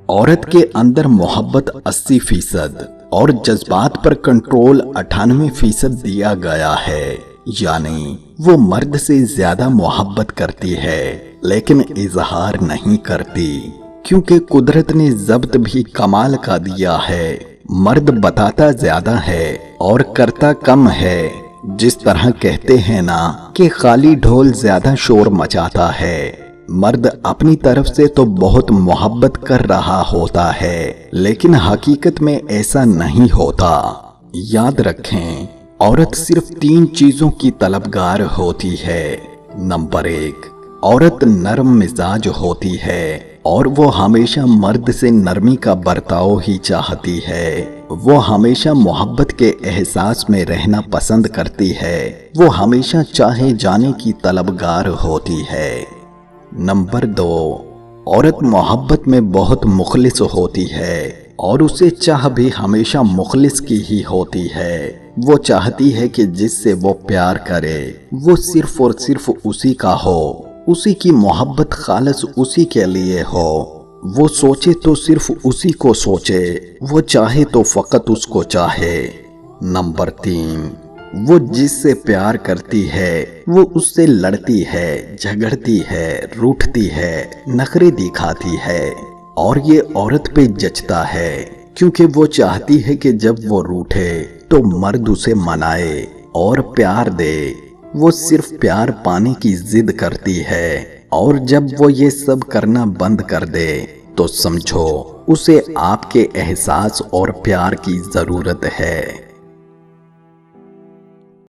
عورت کے اندر محبت 80% اور جذبات پر کنٹرول 98% دیا گیا ہے، یعنی وہ مرد سے زیادہ محبت کرتی ہے لیکن اظہار نہیں کرتی، کیونکہ قدرت نے ضبط بھی کمال کا دیا ہے۔ مرد بتاتا زیادہ ہے اور کرتا کم ہے، جس طرح کہتے ہیں نا کہ خالی ڈھول زیادہ شور مچاتا ہے۔ مرد اپنی طرف سے تو بہت محبت کر رہا ہوتا ہے لیکن حقیقت میں ایسا نہیں ہوتا۔ یاد رکھیں، عورت صرف 3 چیزوں کی طلبگار ہوتی ہے۔ نمبر 1، عورت نرم مزاج ہوتی ہے اور وہ ہمیشہ مرد سے نرمی کا برتاؤ ہی چاہتی ہے۔ وہ ہمیشہ محبت کے احساس میں رہنا پسند کرتی ہے۔ وہ ہمیشہ چاہے جانے کی طلبگار ہوتی ہے۔ نمبر 2، عورت محبت میں بہت مخلص ہوتی ہے اور اسے چاہ بھی ہمیشہ مخلص کی ہی ہوتی ہے۔ وہ چاہتی ہے کہ جس سے وہ پیار کرے وہ صرف اور صرف اسی کا ہو، اسی کی محبت خالص اسی کے لیے ہو۔ وہ سوچے تو صرف اسی کو سوچے، وہ چاہے تو فقط اس کو چاہے۔ نمبر 3، وہ جس سے پیار کرتی ہے وہ اس سے لڑتی ہے، جھگڑتی ہے، روٹھتی ہے، نخرے دکھاتی ہے، اور یہ عورت پہ جچتا ہے کیونکہ وہ چاہتی ہے کہ جب وہ روٹھے تو مرد اسے منائے اور پیار دے۔ وہ صرف پیار پانے کی ضد کرتی ہے اور جب وہ یہ سب کرنا بند کر دے تو سمجھو اسے آپ کے احساس اور پیار کی ضرورت ہے۔